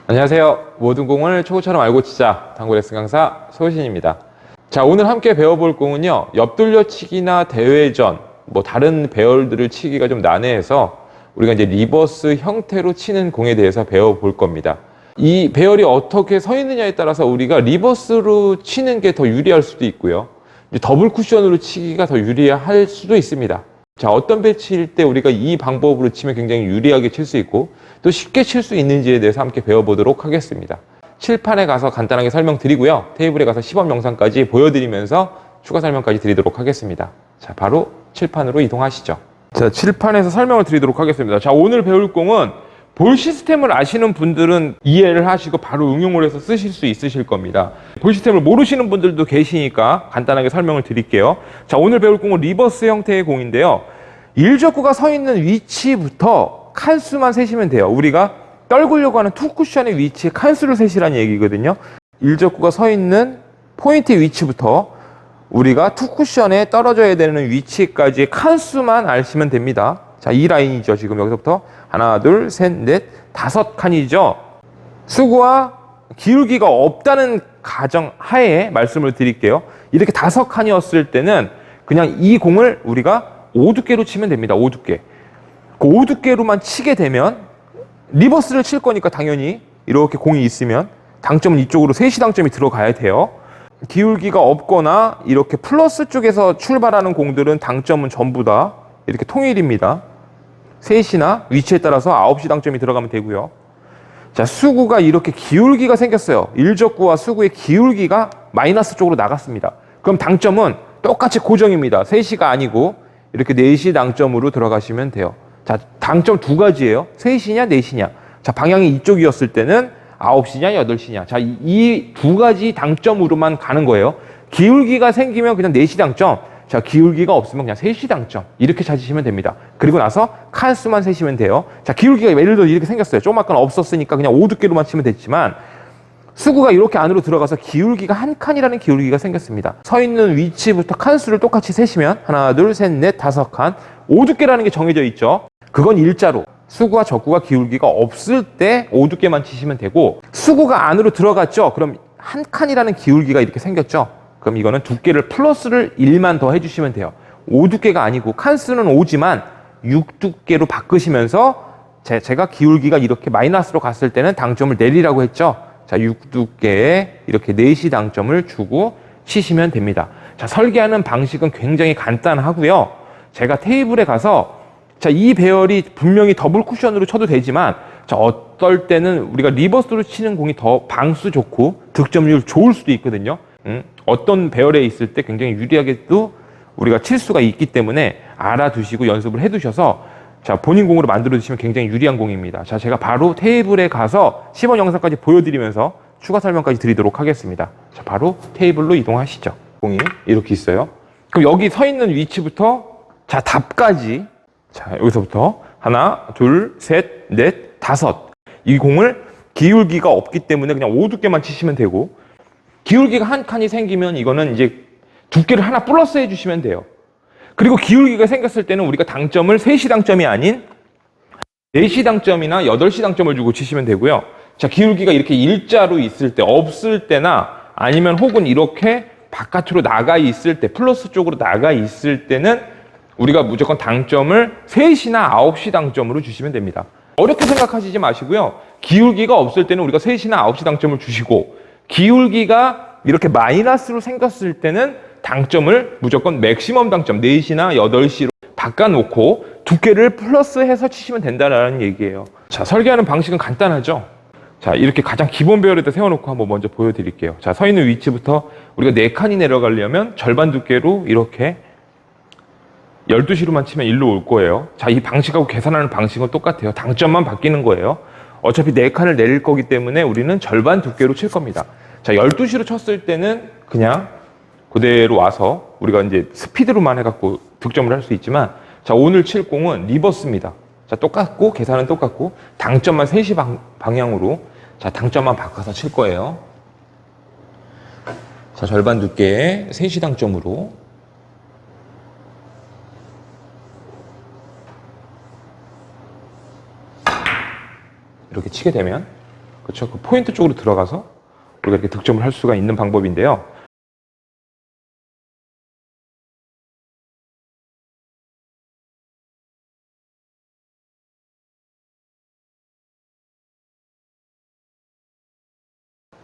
안녕하세요. 모든 공을 초구처럼 알고 치자. 당구 레슨 강사 소신입니다. 자, 오늘 함께 배워볼 공은요, 옆돌려치기나 대회전, 다른 배열들을 치기가 좀 난해해서 우리가 이제 리버스 형태로 치는 공에 대해서 배워볼 겁니다. 이 배열이 어떻게 서 있느냐에 따라서 우리가 리버스로 치는 게 더 유리할 수도 있고요, 이제 더블 쿠션으로 치기가 더 유리할 수도 있습니다. 자, 어떤 배치일 때 우리가 이 방법으로 치면 굉장히 유리하게 칠 수 있고 또 쉽게 칠 수 있는지에 대해서 함께 배워보도록 하겠습니다. 칠판에 가서 간단하게 설명드리고요, 테이블에 가서 시범 영상까지 보여드리면서 추가 설명까지 드리도록 하겠습니다. 자, 바로 칠판으로 이동하시죠. 자, 칠판에서 설명을 드리도록 하겠습니다. 자, 오늘 배울 공은 볼 시스템을 아시는 분들은 이해를 하시고 바로 응용을 해서 쓰실 수 있으실 겁니다. 볼 시스템을 모르시는 분들도 계시니까 간단하게 설명을 드릴게요. 자, 오늘 배울 공은 리버스 형태의 공인데요, 일적구가 서 있는 위치부터 칸수만 세시면 돼요. 우리가 떨구려고 하는 투 쿠션의 위치에 칸수를 세시라는 얘기거든요. 일적구가 서 있는 포인트 위치부터 우리가 투 쿠션에 떨어져야 되는 위치까지의 칸수만 아시면 됩니다. 자, 이 라인이죠. 지금 여기서부터 하나, 둘, 셋, 넷, 5칸이죠. 수구와 기울기가 없다는 가정 하에 말씀을 드릴게요. 이렇게 5칸이었을 때는 그냥 이 공을 우리가 오두께로 치면 됩니다. 오두께. 그 오두께로만 치게 되면 리버스를 칠 거니까 당연히 이렇게 공이 있으면 당점은 이쪽으로 셋이 당점이 들어가야 돼요. 기울기가 없거나 이렇게 플러스 쪽에서 출발하는 공들은 당점은 전부 다 이렇게 통일입니다. 셋이나 위치에 따라서 9시 당점이 들어가면 되고요. 자, 수구가 이렇게 기울기가 생겼어요. 일적구와 수구의 기울기가 마이너스 쪽으로 나갔습니다. 그럼 당점은 똑같이 고정입니다. 3시가 아니고 이렇게 4시 당점으로 들어가시면 돼요. 자, 당점 두 가지예요. 3시냐 4시냐. 자, 방향이 이쪽이었을 때는 9시냐 8시냐. 자, 이 두 가지 당점으로만 가는 거예요. 기울기가 생기면 그냥 4시 당점, 자, 기울기가 없으면 그냥 3시 당점, 이렇게 찾으시면 됩니다. 그리고 나서 칸수만 세시면 돼요. 자, 기울기가 예를 들어 이렇게 생겼어요. 조금 아까 없었으니까 그냥 오두께로만 치면 됐지만 수구가 이렇게 안으로 들어가서 기울기가 한 칸이라는 기울기가 생겼습니다. 서 있는 위치부터 칸수를 똑같이 세시면 하나, 둘, 셋, 넷, 5칸, 오두께라는 게 정해져 있죠. 그건 일자로 수구와 적구가 기울기가 없을 때 오두께만 치시면 되고, 수구가 안으로 들어갔죠. 그럼 한 칸이라는 기울기가 이렇게 생겼죠. 그럼 이거는 두께를 플러스를 1만 더 해주시면 돼요. 5두께가 아니고 칸수는 5지만 6두께로 바꾸시면서 제가 기울기가 이렇게 마이너스로 갔을 때는 당점을 내리라고 했죠. 자, 6두께에 이렇게 4시 당점을 주고 치시면 됩니다. 자, 설계하는 방식은 굉장히 간단하고요. 제가 테이블에 가서 자, 이 배열이 분명히 더블 쿠션으로 쳐도 되지만 자, 어떨 때는 우리가 리버스로 치는 공이 더 방수 좋고 득점률 좋을 수도 있거든요. 어떤 배열에 있을 때 굉장히 유리하게도 우리가 칠 수가 있기 때문에 알아두시고 연습을 해두셔서 자, 본인 공으로 만들어 주시면 굉장히 유리한 공입니다. 자, 제가 바로 테이블에 가서 시범 영상까지 보여드리면서 추가 설명까지 드리도록 하겠습니다. 자, 바로 테이블로 이동하시죠. 공이 이렇게 있어요. 그럼 여기 서 있는 위치부터 자, 답까지, 자, 여기서부터 하나, 둘, 셋, 넷, 5. 이 공을 기울기가 없기 때문에 그냥 오두께만 치시면 되고, 기울기가 한 칸이 생기면 이거는 이제 두께를 하나 플러스 해주시면 돼요. 그리고 기울기가 생겼을 때는 우리가 당점을 3시 당점이 아닌 4시 당점이나 8시 당점을 주고 치시면 되고요. 자, 기울기가 이렇게 일자로 있을 때, 없을 때나 아니면 혹은 이렇게 바깥으로 나가 있을 때, 플러스 쪽으로 나가 있을 때는 우리가 무조건 당점을 3시나 9시 당점으로 주시면 됩니다. 어렵게 생각하시지 마시고요. 기울기가 없을 때는 우리가 3시나 9시 당점을 주시고, 기울기가 이렇게 마이너스로 생겼을 때는 당점을 무조건 맥시멈 당점 4시나 8시로 바꿔놓고 두께를 플러스해서 치시면 된다는 얘기예요. 자, 설계하는 방식은 간단하죠. 자, 이렇게 가장 기본 배열에다 세워놓고 한번 먼저 보여드릴게요. 자, 서 있는 위치부터 우리가 4칸이 내려가려면 절반 두께로 이렇게 12시로만 치면 일로 올 거예요. 자, 이 방식하고 계산하는 방식은 똑같아요. 당점만 바뀌는 거예요. 어차피 4칸을 내릴 거기 때문에 우리는 절반 두께로 칠 겁니다. 자, 12시로 쳤을 때는 그냥 그대로 와서 우리가 이제 스피드로만 해갖고 득점을 할 수 있지만, 자, 오늘 칠 공은 리버스입니다. 자, 똑같고 계산은 똑같고 당점만 3시 방향으로, 자, 당점만 바꿔서 칠 거예요. 자, 절반 두께에 3시 당점으로 이렇게 치게 되면 그렇죠? 그 포인트 쪽으로 들어가서 우리가 이렇게 득점을 할 수가 있는 방법인데요.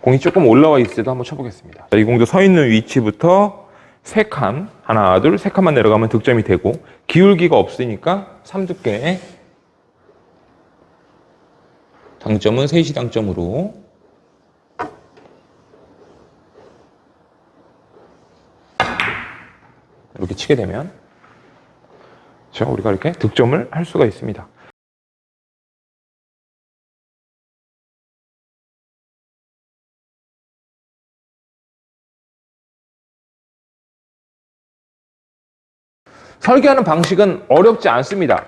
공이 조금 올라와 있을 때도 한번 쳐보겠습니다. 이 공도 서 있는 위치부터 3칸, 하나, 둘, 3칸만 내려가면 득점이 되고, 기울기가 없으니까 3두께. 당점은 3시 당점으로. 이렇게 치게 되면, 그렇죠? 우리가 이렇게 득점을 할 수가 있습니다. 설계하는 방식은 어렵지 않습니다.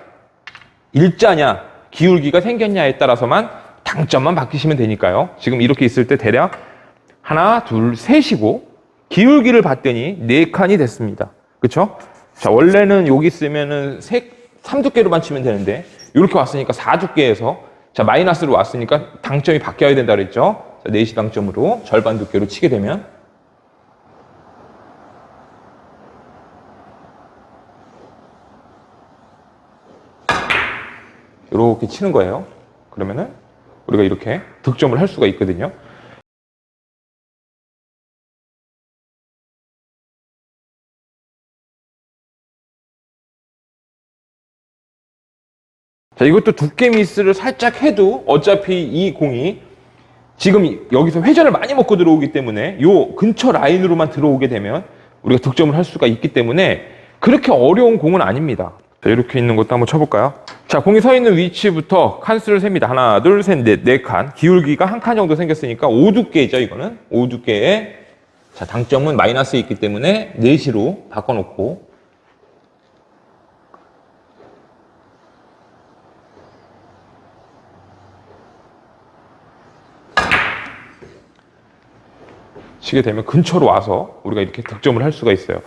일자냐, 기울기가 생겼냐에 따라서만 당점만 바뀌시면 되니까요. 지금 이렇게 있을 때 대략 하나, 둘, 셋이고 기울기를 봤더니 4칸이 됐습니다. 그쵸? 자, 원래는 여기 쓰면은 3두께로만 치면 되는데 이렇게 왔으니까 4두께에서 자, 마이너스로 왔으니까 당점이 바뀌어야 된다 그랬죠? 자, 4시 당점으로 절반 두께로 치게 되면 이렇게 치는 거예요. 그러면은 우리가 이렇게 득점을 할 수가 있거든요. 자, 이것도 두께 미스를 살짝 해도 어차피 이 공이 지금 여기서 회전을 많이 먹고 들어오기 때문에 요 근처 라인으로만 들어오게 되면 우리가 득점을 할 수가 있기 때문에 그렇게 어려운 공은 아닙니다. 자, 이렇게 있는 것도 한번 쳐볼까요? 자, 공이 서 있는 위치부터 칸수를 셉니다. 하나, 둘, 셋, 넷, 4칸. 기울기가 1칸 정도 생겼으니까 5두께죠, 이거는. 5두께에. 자, 당점은 마이너스에 있기 때문에 4시로 바꿔놓고. 치게 되면 근처로 와서 우리가 이렇게 득점을 할 수가 있어요.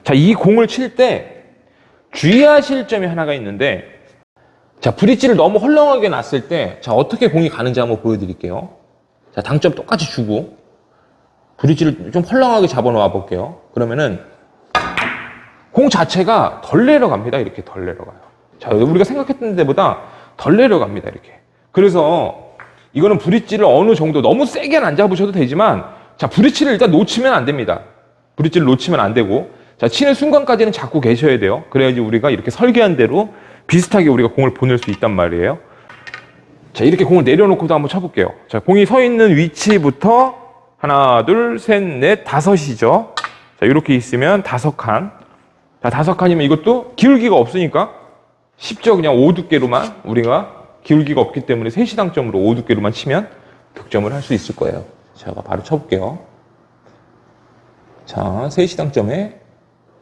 자, 이 공을 칠 때 주의하실 점이 하나가 있는데, 자, 브릿지를 너무 헐렁하게 놨을 때, 자, 어떻게 공이 가는지 한번 보여드릴게요. 자, 당점 똑같이 주고, 브릿지를 좀 헐렁하게 잡아놓아 볼게요. 그러면은, 공 자체가 덜 내려갑니다. 이렇게 덜 내려가요. 자, 우리가 생각했던 데보다 덜 내려갑니다. 이렇게. 그래서, 이거는 브릿지를 어느 정도 너무 세게는 안 잡으셔도 되지만, 자, 브릿지를 일단 놓치면 안 됩니다. 브릿지를 놓치면 안 되고, 자, 치는 순간까지는 잡고 계셔야 돼요. 그래야지 우리가 이렇게 설계한 대로 비슷하게 우리가 공을 보낼 수 있단 말이에요. 자, 이렇게 공을 내려놓고도 한번 쳐볼게요. 자, 공이 서 있는 위치부터 하나, 둘, 셋, 넷, 5이죠. 자, 이렇게 있으면 5칸. 자, 5칸이면 이것도 기울기가 없으니까 쉽죠. 그냥 5두께로만 우리가 기울기가 없기 때문에 3시 당점으로 5두께로만 치면 득점을 할 수 있을 거예요. 제가 바로 쳐볼게요. 자, 3시 당점에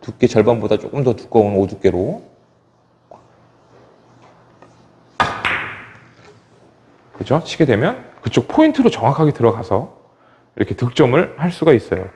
두께 절반보다 조금 더 두꺼운 5두께로. 그죠? 치게 되면 그쪽 포인트로 정확하게 들어가서 이렇게 득점을 할 수가 있어요.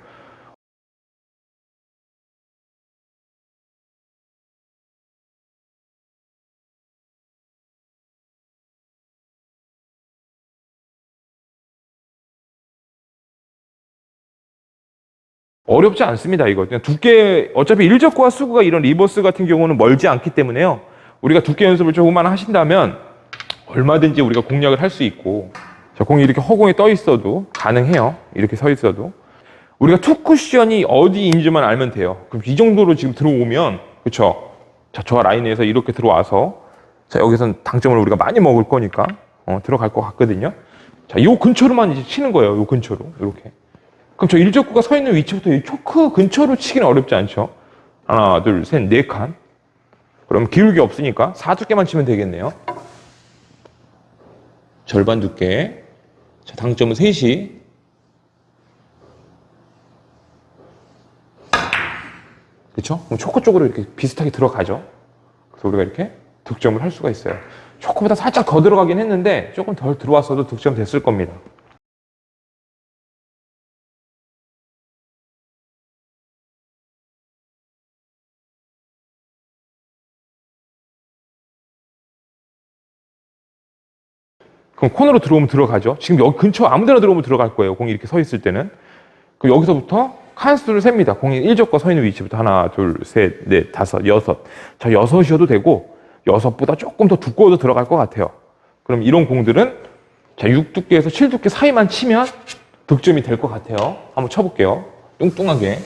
어렵지 않습니다, 이거. 그냥 두께, 어차피 일적과 수구가 이런 리버스 같은 경우는 멀지 않기 때문에요. 우리가 두께 연습을 조금만 하신다면 얼마든지 우리가 공략을 할 수 있고, 자, 공이 이렇게 허공에 떠 있어도 가능해요. 이렇게 서 있어도. 우리가 투 쿠션이 어디인지만 알면 돼요. 그럼 이 정도로 지금 들어오면, 그쵸? 자, 저 라인에서 이렇게 들어와서, 자, 여기선 당점을 우리가 많이 먹을 거니까, 들어갈 것 같거든요. 자, 요 근처로만 이제 치는 거예요. 요 근처로. 이렇게. 그럼 저 일적구가 서 있는 위치부터 이 초크 근처로 치기는 어렵지 않죠? 하나, 둘, 셋, 4칸. 그럼 기울기 없으니까 4두께만 치면 되겠네요. 절반 두께. 자, 당점은 3시. 그렇죠? 그럼 초코 쪽으로 이렇게 비슷하게 들어가죠. 그래서 우리가 이렇게 득점을 할 수가 있어요. 초코보다 살짝 더 들어가긴 했는데 조금 덜 들어왔어도 득점 됐을 겁니다. 그럼 코너로 들어오면 들어가죠. 지금 여기 근처 아무 데나 들어오면 들어갈 거예요. 공이 이렇게 서 있을 때는. 그럼 여기서부터 칸수를 셉니다. 공이 1적과 서 있는 위치부터 하나, 둘, 셋, 넷, 다섯, 여섯. 자, 여섯이어도 되고 여섯보다 조금 더 두꺼워도 들어갈 것 같아요. 그럼 이런 공들은 자, 6두께에서 7두께 사이만 치면 득점이 될 것 같아요. 한번 쳐볼게요. 뚱뚱하게.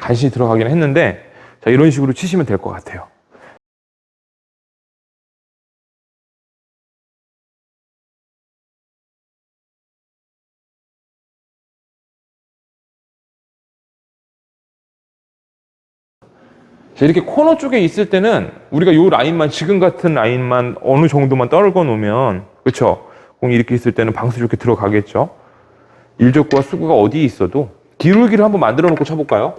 간신히 들어가긴 했는데 자, 이런 식으로 치시면 될 것 같아요. 자, 이렇게 코너 쪽에 있을 때는 우리가 이 라인만, 지금 같은 라인만 어느 정도만 떨궈 놓으면, 그렇죠? 공이 이렇게 있을 때는 방수 좋게 들어가겠죠. 일적구와 수구가 어디에 있어도 기울기를 한번 만들어 놓고 쳐볼까요?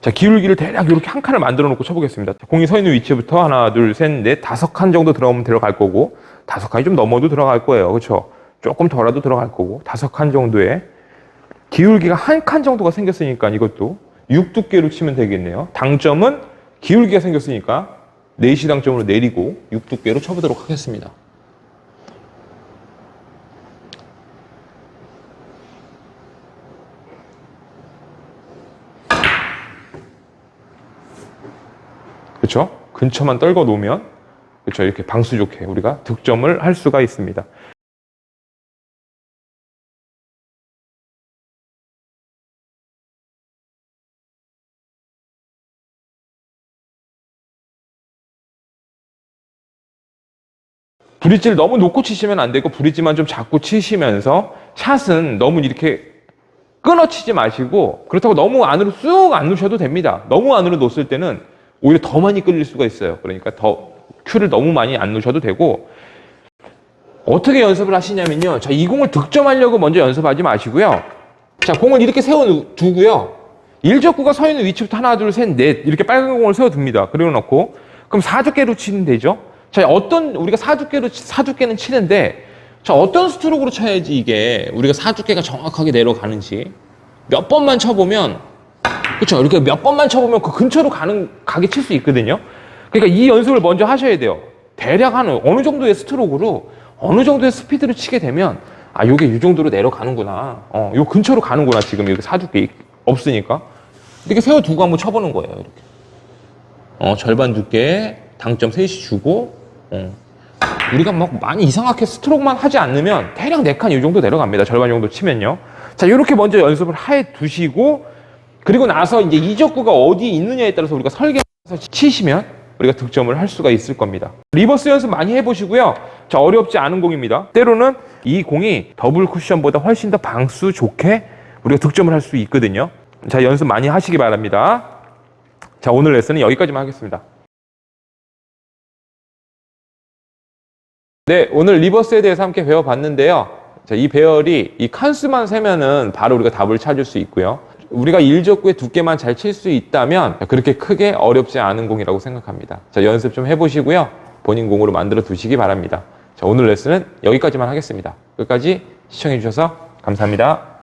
자, 기울기를 대략 이렇게 한 칸을 만들어 놓고 쳐보겠습니다. 공이 서 있는 위치부터 하나, 둘, 셋, 넷, 5칸 정도 들어가면 들어갈 거고, 5칸이 좀 넘어도 들어갈 거예요. 그렇죠? 조금 덜라도 들어갈 거고, 5칸 정도의 기울기가 한 칸 정도가 생겼으니까 이것도 6두께로 치면 되겠네요. 당점은 기울기가 생겼으니까 4시 당점으로 내리고 6두께로 쳐보도록 하겠습니다. 그렇죠? 근처만 떨궈 놓으면 그렇죠? 이렇게 방수 좋게 우리가 득점을 할 수가 있습니다. 브릿지를 너무 놓고 치시면 안 되고 브릿지만 좀 잡고 치시면서 샷은 너무 이렇게 끊어 치지 마시고 그렇다고 너무 안으로 쑥 안 넣으셔도 됩니다. 너무 안으로 놓았을 때는 오히려 더 많이 끌릴 수가 있어요. 그러니까 더 큐를 너무 많이 안 넣으셔도 되고 어떻게 연습을 하시냐면요. 자, 이 공을 득점하려고 먼저 연습하지 마시고요. 자, 공을 이렇게 세워두고요. 일적구가 서 있는 위치부터 하나, 둘, 셋, 넷 이렇게 빨간 공을 세워둡니다. 그리고 놓고 그럼 4두께로 치면 되죠. 자, 우리가 4두께는 치는데 자, 어떤 스트로크로 쳐야지 이게 우리가 4두께가 정확하게 내려가는지 몇 번만 쳐보면 그렇죠. 이렇게 몇 번만 쳐보면 그 근처로 가게 칠 수 있거든요. 그러니까 이 연습을 먼저 하셔야 돼요. 대략 어느 정도의 스트로크로 어느 정도의 스피드를 치게 되면 아, 요게 이 정도로 내려가는구나. 요 근처로 가는구나. 지금 여기 4두께 없으니까 이렇게 세워두고 한번 쳐보는 거예요. 이렇게 절반 두께 당점 3시 주고 우리가 막 많이 이상하게 스트로크만 하지 않으면 대략 4칸 이 정도 내려갑니다. 절반 정도 치면요. 자, 이렇게 먼저 연습을 해 두시고 그리고 나서 이제 이적구가 어디 있느냐에 따라서 우리가 설계해서 치시면 우리가 득점을 할 수가 있을 겁니다. 리버스 연습 많이 해보시고요. 자, 어렵지 않은 공입니다. 때로는 이 공이 더블 쿠션보다 훨씬 더 방수 좋게 우리가 득점을 할 수 있거든요. 자, 연습 많이 하시기 바랍니다. 자, 오늘 레슨은 여기까지만 하겠습니다. 네, 오늘 리버스에 대해서 함께 배워봤는데요. 자, 이 배열이 이 칸수만 세면은 바로 우리가 답을 찾을 수 있고요. 우리가 일적구의 두께만 잘 칠 수 있다면 그렇게 크게 어렵지 않은 공이라고 생각합니다. 자, 연습 좀 해보시고요. 본인 공으로 만들어 두시기 바랍니다. 자, 오늘 레슨은 여기까지만 하겠습니다. 끝까지 시청해주셔서 감사합니다.